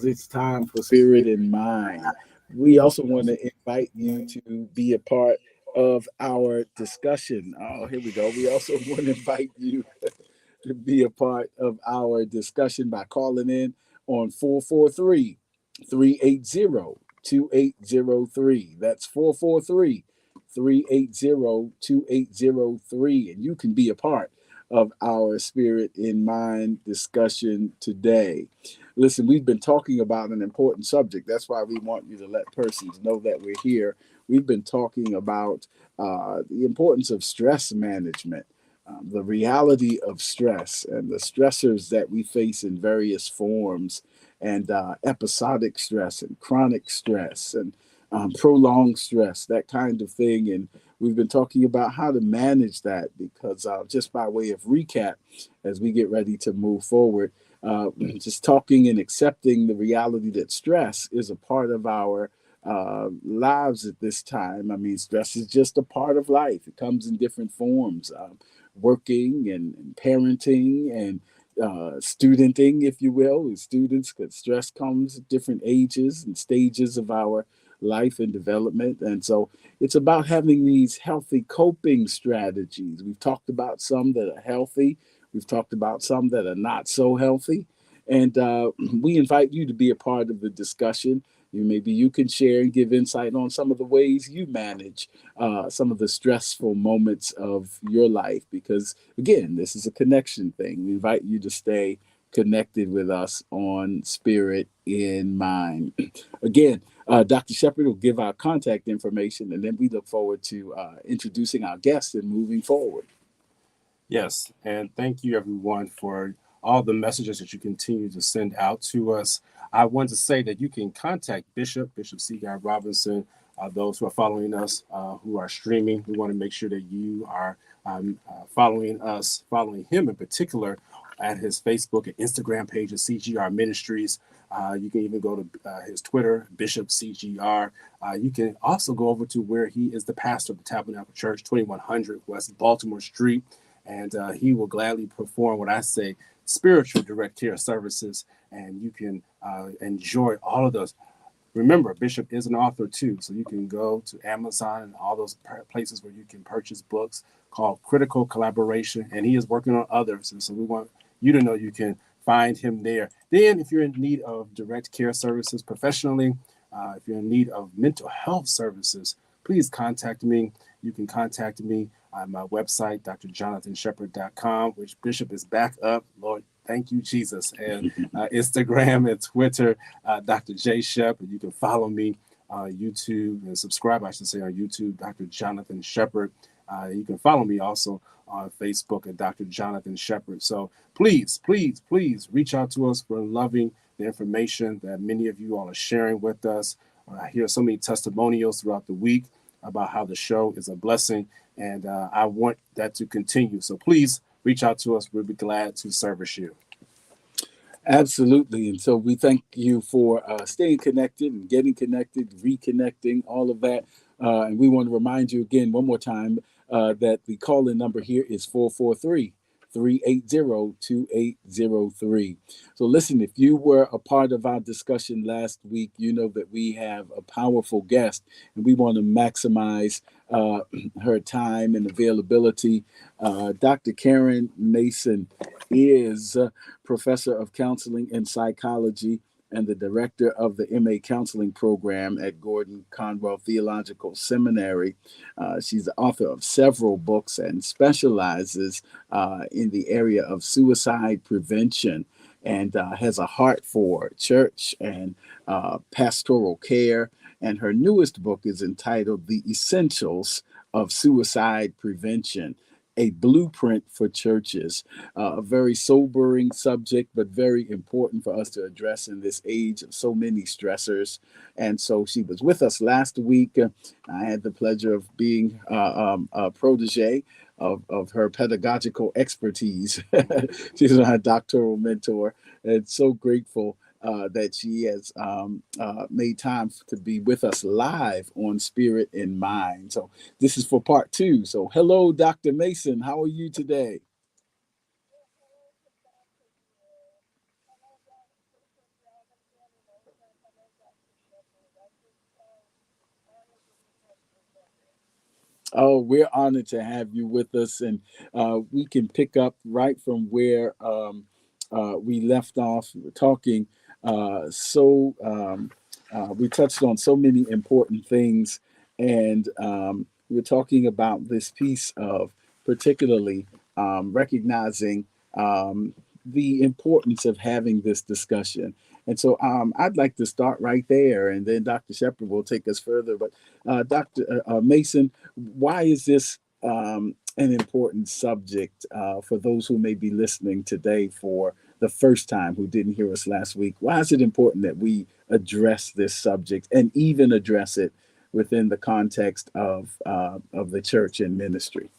It's time for Spirit and Mind. We also want to invite you to be a part of our discussion. Oh, here we go. We also want to invite you to be a part of our discussion by calling in on 443 380 2803. That's 443 380 2803. And you can be a part of our Spirit in Mind discussion today. Listen, we've been talking about an important subject. That's why we want you to let persons know that we're here. We've been talking about the importance of stress management, the reality of stress, and the stressors that we face in various forms, and episodic stress, and chronic stress, and prolonged stress, that kind of thing. And we've been talking about how to manage that because, just by way of recap, as we get ready to move forward, just talking and accepting the reality that stress is a part of our lives at this time. I mean, stress is just a part of life. It comes in different forms, working and parenting and studenting, if you will, with students, because stress comes at different ages and stages of our life and development. And so it's about having these healthy coping strategies. We've talked about some that are healthy. We've talked about some that are not so healthy. And we invite you to be a part of the discussion. Maybe you can share and give insight on some of the ways you manage some of the stressful moments of your life. Because, again, this is a connection thing. We invite you to stay connected with us on Spirit in Mind. Again, Dr. Shepard will give our contact information, and then we look forward to introducing our guests and moving forward. Yes, and thank you everyone for all the messages that you continue to send out to us. I want to say that you can contact Bishop C. Guy Robinson, those who are following us, who are streaming. We want to make sure that you are following us, following him in particular at his Facebook and Instagram page of CGR Ministries. You can even go to his Twitter, Bishop CGR. You can also go over to where he is the pastor of the Tabernacle Church, 2100 West Baltimore Street. And he will gladly perform what I say spiritual direct care services, and you can enjoy all of those. Remember, Bishop is an author too, so you can go to Amazon and all those places where you can purchase books called Critical Collaboration, and he is working on others. And so we want you to know you can find him there. Then, if you're in need of direct care services professionally, if you're in need of mental health services, please contact me. You can contact me on my website, drjonathanshepard.com, which Bishop is back up. Lord, thank you, Jesus. And Instagram and Twitter, Dr. J. Shep. And you can follow me on YouTube and subscribe, I should say, on YouTube, Dr. Jonathan Shepard. You can follow me also on Facebook at Dr. Jonathan Shepard. So please, please, please reach out to us. We're loving the information that many of you all are sharing with us. I hear so many testimonials throughout the week about how the show is a blessing, and I want that to continue. So please reach out to us. We'll be glad to service you. Absolutely. And so we thank you for staying connected and getting connected, reconnecting, all of that. And we want to remind you again, one more time, that the call in number here is 443 380 2803. So, listen, if you were a part of our discussion last week, you know that we have a powerful guest, and we want to maximize uh, her time and availability. Dr. Karen Mason is professor of counseling and psychology and the director of the MA counseling program at Gordon Conwell Theological Seminary. She's the author of several books and specializes in the area of suicide prevention, and has a heart for church and pastoral care. And her newest book is entitled The Essentials of Suicide Prevention, a blueprint for churches. A very sobering subject, but very important for us to address in this age of so many stressors. And so she was with us last week. I had the pleasure of being a protege of her pedagogical expertise. She's my doctoral mentor, and so grateful that she has made time to be with us live on Spirit in Mind. So this is for part two. So hello, Dr. Mason. How are you today? Oh, we're honored to have you with us, and we can pick up right from where we left off. We were talking we touched on so many important things, and we were talking about this piece of particularly recognizing the importance of having this discussion. And so I'd like to start right there, and then Dr. Shepherd will take us further. But Dr. Mason, why is this an important subject for those who may be listening today for the first time who didn't hear us last week? Why is it important that we address this subject and even address it within the context of the church and ministry?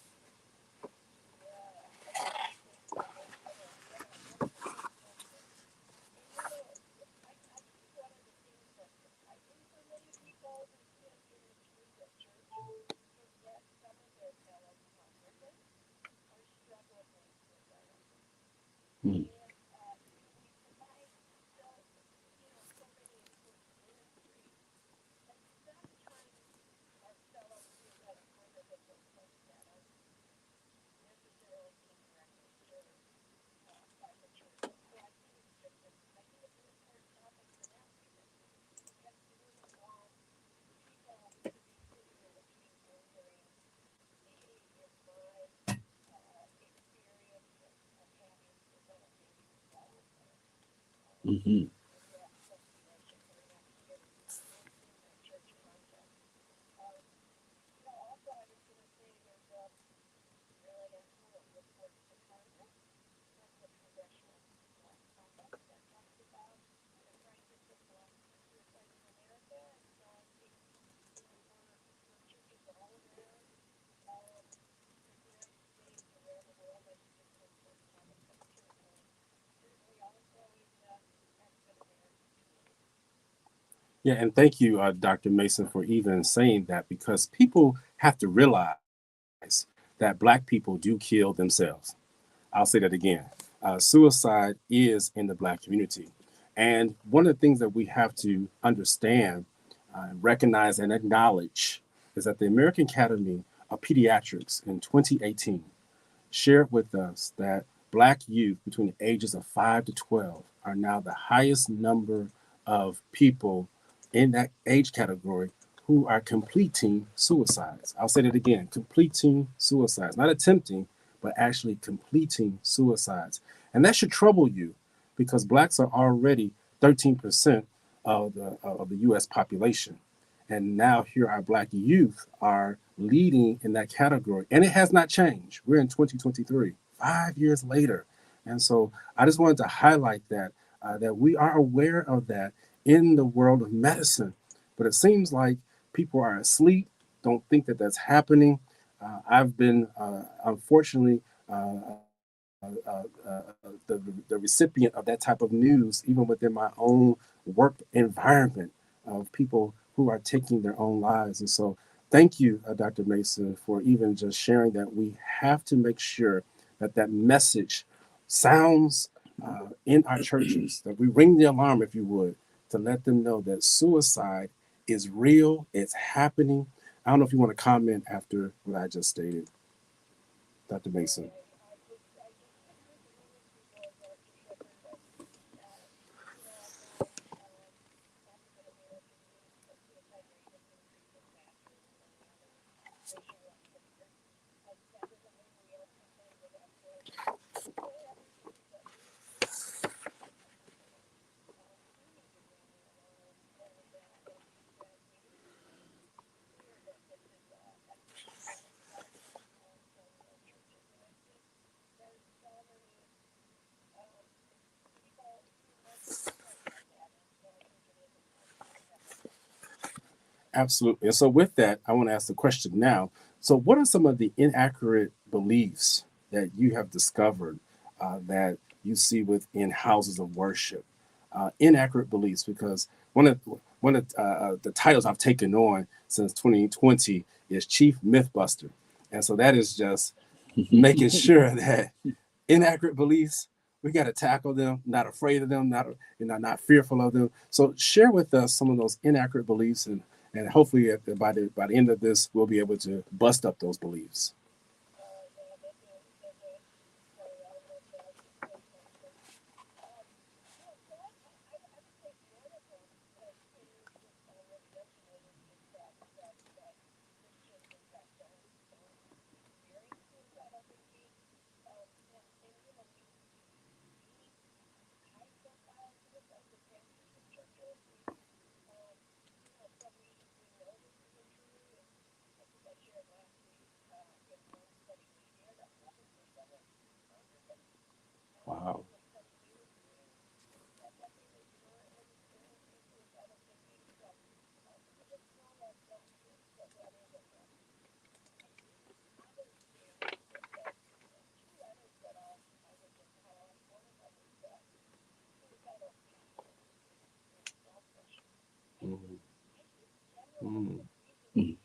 Mm. Hmm. Yeah, and thank you, Dr. Mason, for even saying that, because people have to realize that Black people do kill themselves. I'll say that again. Suicide is in the Black community. And one of the things that we have to understand, recognize, and acknowledge is that the American Academy of Pediatrics in 2018 shared with us that Black youth between the ages of 5 to 12 are now the highest number of people in that age category who are completing suicides. I'll say that again, completing suicides, not attempting, but actually completing suicides. And that should trouble you, because Blacks are already 13% of the US population. And now here our Black youth are leading in that category. And it has not changed. We're in 2023, 5 years later. And so I just wanted to highlight that we are aware of that in the world of medicine. But it seems like people are asleep, don't think that that's happening. I've been, unfortunately, the recipient of that type of news, even within my own work environment, of people who are taking their own lives. And so, thank you, Dr. Mason, for even just sharing that. We have to make sure that that message sounds in our churches, that we ring the alarm, if you would, to let them know that suicide is real, it's happening. I don't know if you want to comment after what I just stated, Dr. Mason. Absolutely. And so, with that, I want to ask the question now. So, what are some of the inaccurate beliefs that you have discovered that you see within houses of worship? Inaccurate beliefs, because one of the titles I've taken on since 2020 is Chief Mythbuster, and so that is just making sure that inaccurate beliefs, we got to tackle them, not afraid of them, not fearful of them. So share with us some of those inaccurate beliefs, And hopefully, by the end of this, we'll be able to bust up those beliefs. Wow. Mm, mm, Mm. mm.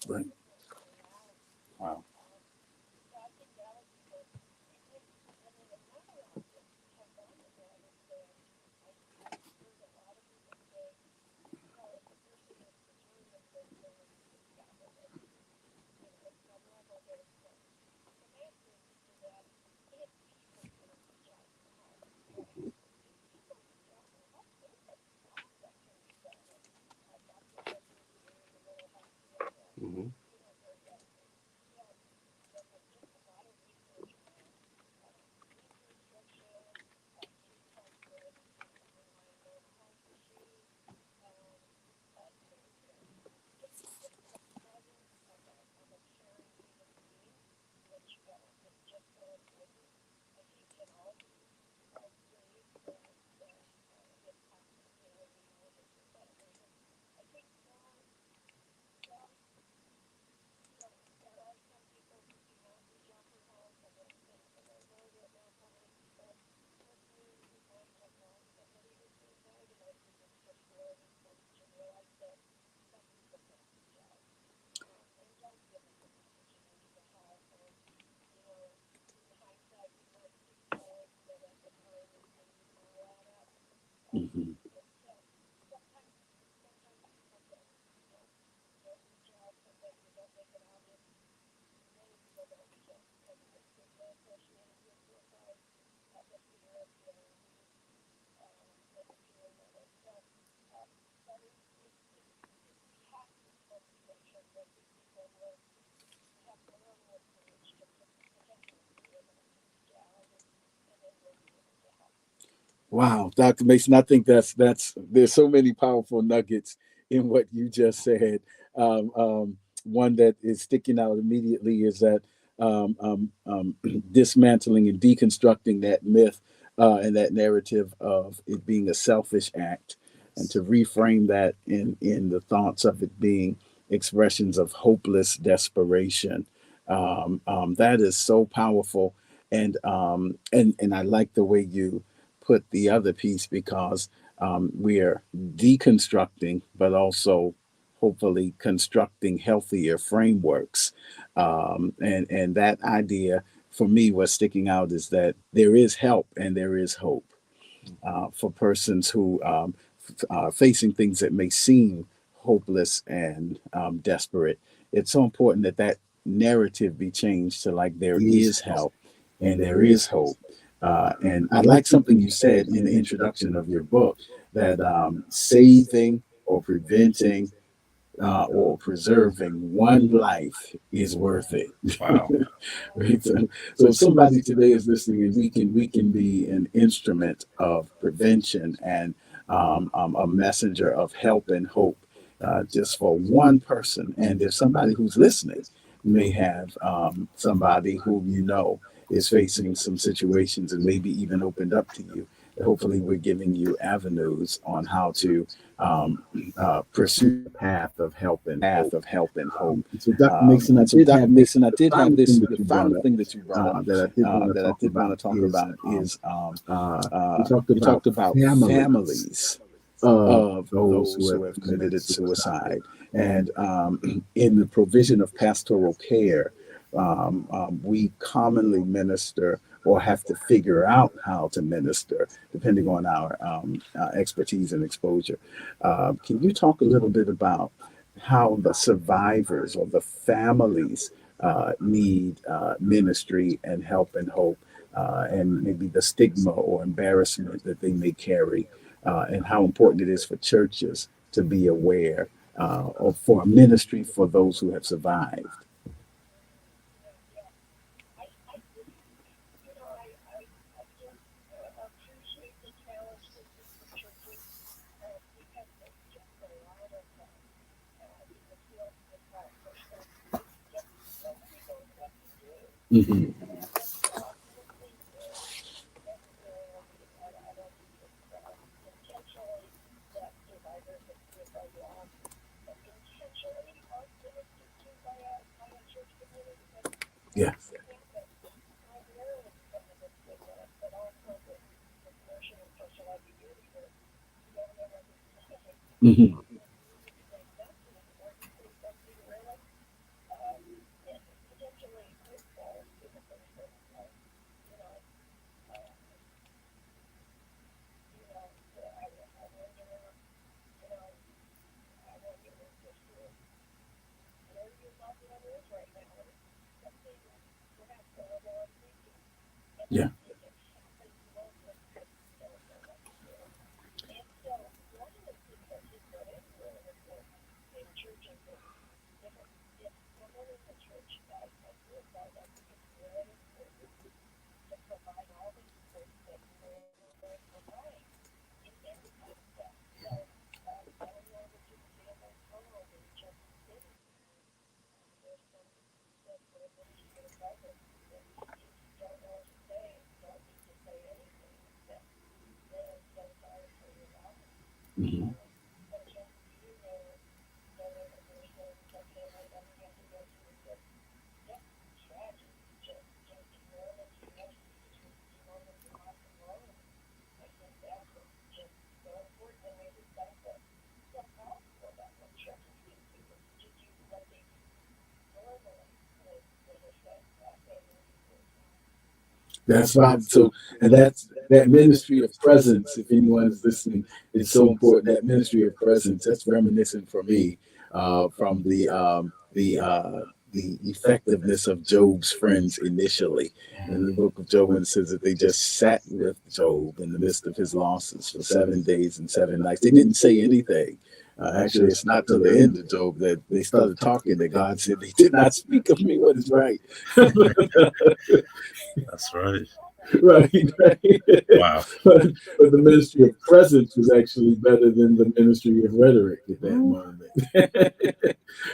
Right. Wow. Hmm. Mhm. Wow, Dr. Mason, I think that's there's so many powerful nuggets in what you just said. One that is sticking out immediately is that dismantling and deconstructing that myth and that narrative of it being a selfish act, and Yes. to reframe that in the thoughts of it being expressions of hopeless desperation. That is so powerful, and I like the way you put the other piece because we're deconstructing, but also hopefully constructing healthier frameworks. And that idea for me, what's sticking out is that there is help and there is hope for persons who are facing things that may seem hopeless and desperate. It's so important that that narrative be changed to like there Is is help, help and and there there is is hope. hope. And I I like like something something you you said said in in the the introduction introduction of of your your book book that that saving saving or or preventing preventing or or preserving preserving one one life life is is worth worth it. it. Wow. Right? So So if if somebody somebody today today is is listening listening and and we can be an instrument of prevention and a messenger of help and hope just for one person. And if somebody who's listening may have somebody who you know is facing some situations and maybe even opened up to you, hopefully we're giving you avenues on how to pursue the path of help and hope. So, Dr. Mason, I So, did Dr. have this. Mason, I The did have final this. thing that The you brought final up thing that you brought up that I did want that I did want to talk about is we talked about families of those who have committed suicide. And in the provision of pastoral care, we commonly minister or have to figure out how to minister depending on our expertise and exposure. Can you talk a little bit about how the survivors or the families need ministry and help and hope, and maybe the stigma or embarrassment that they may carry, and how important it is for churches to be aware of for a ministry for those who have survived? Mm-hmm. Yeah. Mm-hmm. Yeah. Mm-hmm. That's right. So, and that's that ministry of presence. If anyone is listening, it's so important. That ministry of presence. That's reminiscent for me from the effectiveness of Job's friends initially. In the book of Job, when it says that they just sat with Job in the midst of his losses for 7 days and 7 nights. They didn't say anything. Actually, it's not till the end of Job that they started talking that God said, "They did not speak of me what is right." That's right. Right, right. Wow. But the ministry of presence was actually better than the ministry of rhetoric at that moment.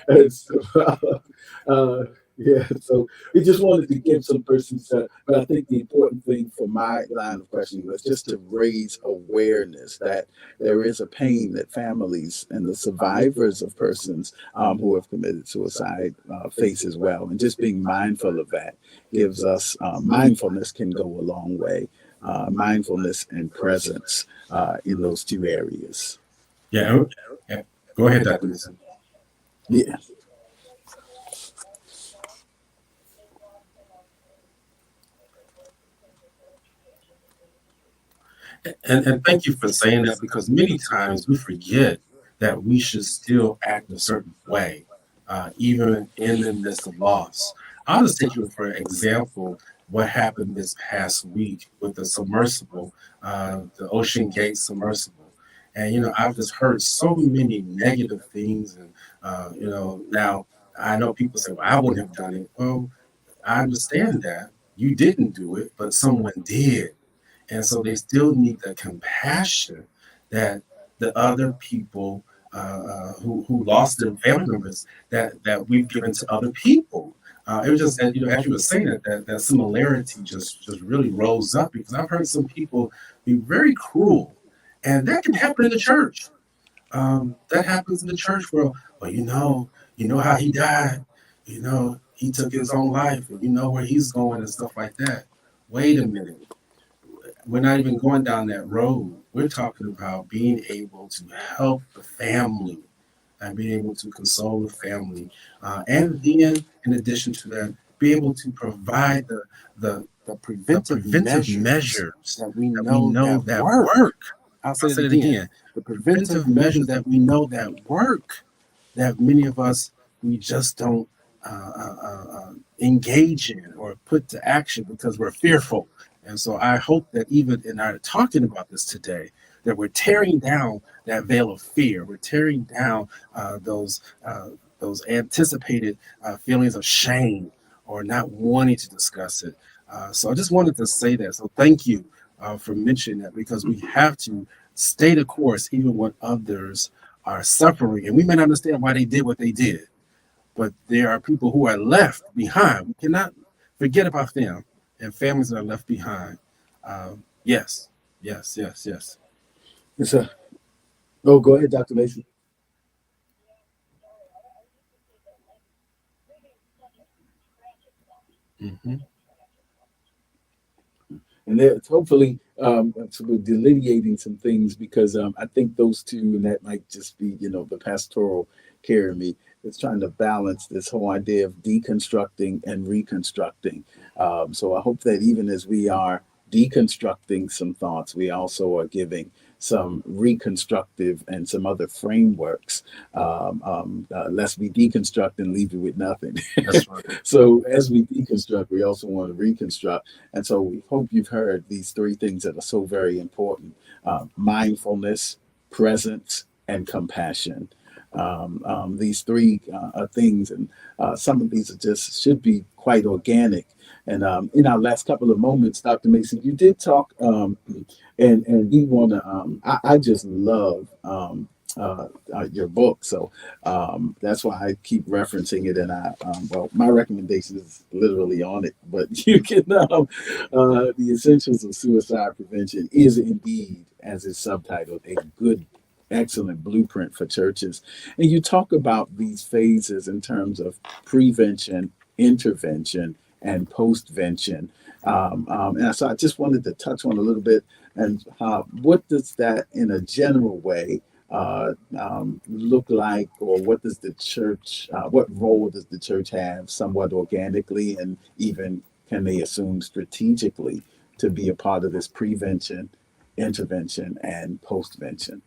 And so, yeah, so we just wanted to give some persons, but I think the important thing for my line of questioning was just to raise awareness that there is a pain that families and the survivors of persons who have committed suicide face as well. And just being mindful of that gives us mindfulness can go a long way. Mindfulness and presence in those two areas. Yeah, yeah. Go ahead, Dr. Mason. Yeah. And thank you for saying that, because many times we forget that we should still act a certain way, even in the midst of loss. I'll just take you for example what happened this past week with the submersible, the Ocean Gate submersible. And I've just heard so many negative things, and now I know people say, "Well, I wouldn't have done it." Well, I understand that you didn't do it, but someone did, and so they still need the compassion that the other people who lost their family members that we've given to other people. It was just, as you were saying it, that similarity just really rose up because I've heard some people be very cruel, and that can happen in the church. That happens in the church where, well, you know how he died. You know, he took his own life, and you know where he's going and stuff like that. Wait a minute, we're not even going down that road. We're talking about being able to help the family and being able to console the family, and then in addition to that, be able to provide the preventive measures that we know that work. I'll say it again. The preventive measures that we know that work, that many of us we just don't engage in or put to action because we're fearful. And so I hope that even in our talking about this today, that we're tearing down that veil of fear. We're tearing down those anticipated feelings of shame or not wanting to discuss it. So I just wanted to say that. So thank you for mentioning that because we have to stay the course even when others are suffering. And we may not understand why they did what they did, but there are people who are left behind. We cannot forget about them and families that are left behind. Yes, yes, yes, yes. Yes, sir. Oh, go ahead, Dr. Mason. Hmm. And there's hopefully so we're delineating some things because I think those two, and that might just be, the pastoral care of me, is trying to balance this whole idea of deconstructing and reconstructing. So I hope that even as we are deconstructing some thoughts, we also are giving some reconstructive and some other frameworks, lest we deconstruct and leave you with nothing. That's right. So as we deconstruct, we also want to reconstruct. And so we hope you've heard these three things that are so very important: mindfulness, presence, and compassion. These three things, and some of these are just should be quite organic. And in our last couple of moments, Dr. Mason, you did talk, and we want to. I just love your book, so that's why I keep referencing it. And well, my recommendation is literally on it, but you can, The Essentials of Suicide Prevention is indeed, as it's subtitled, a good, excellent blueprint for churches. And you talk about these phases in terms of prevention, intervention, and postvention. And so I just wanted to touch on a little bit and what does that in a general way look like, or what does the church, what role does the church have somewhat organically, and even can they assume strategically to be a part of this prevention, intervention, and postvention?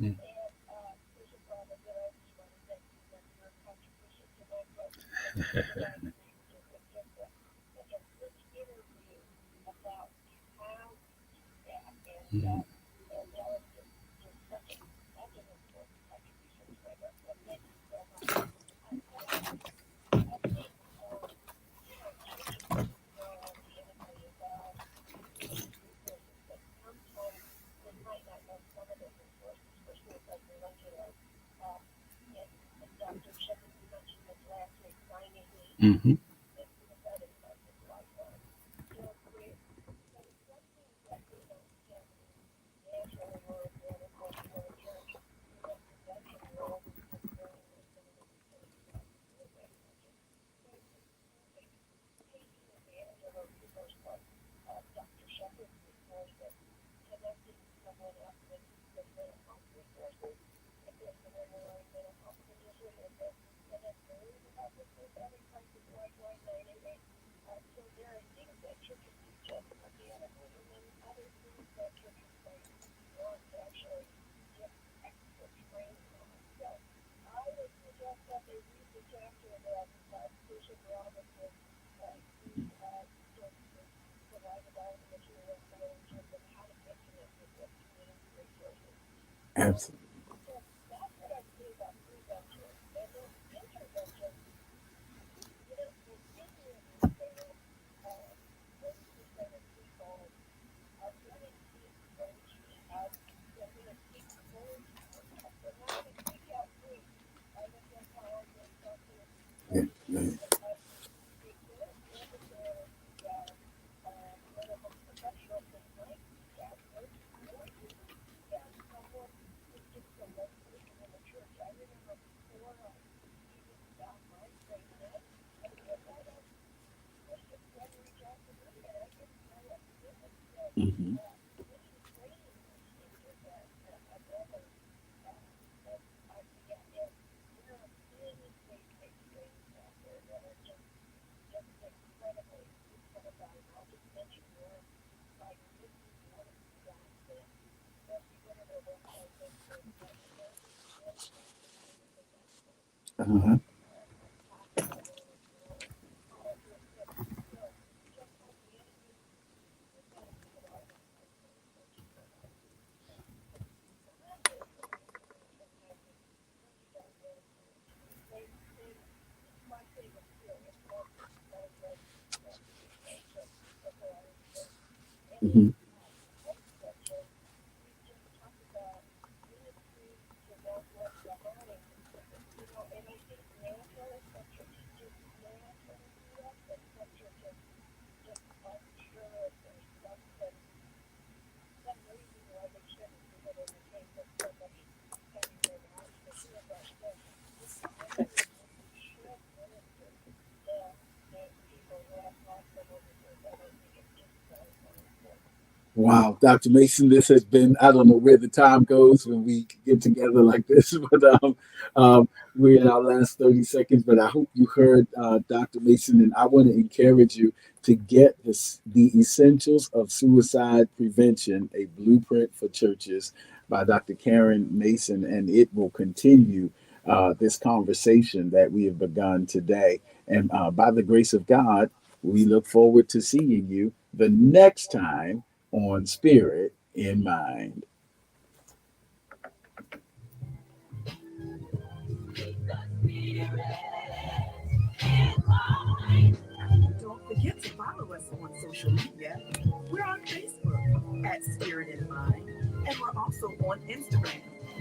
Mm-hmm. Mm-hmm. Absolutely. Yeah, yeah. Mhm. Uh-huh. Mhm. Wow, Dr. Mason, this has been, I don't know where the time goes when we get together like this, but we're in our last 30 seconds. But I hope you heard Dr. Mason, and I want to encourage you to get the Essentials of Suicide Prevention, a blueprint for churches by Dr. Karen Mason, and it will continue this conversation that we have begun today. And by the grace of God, we look forward to seeing you the next time on Spirit in Mind. Don't forget to follow us on social media. We're on Facebook at Spirit in Mind, and we're also on Instagram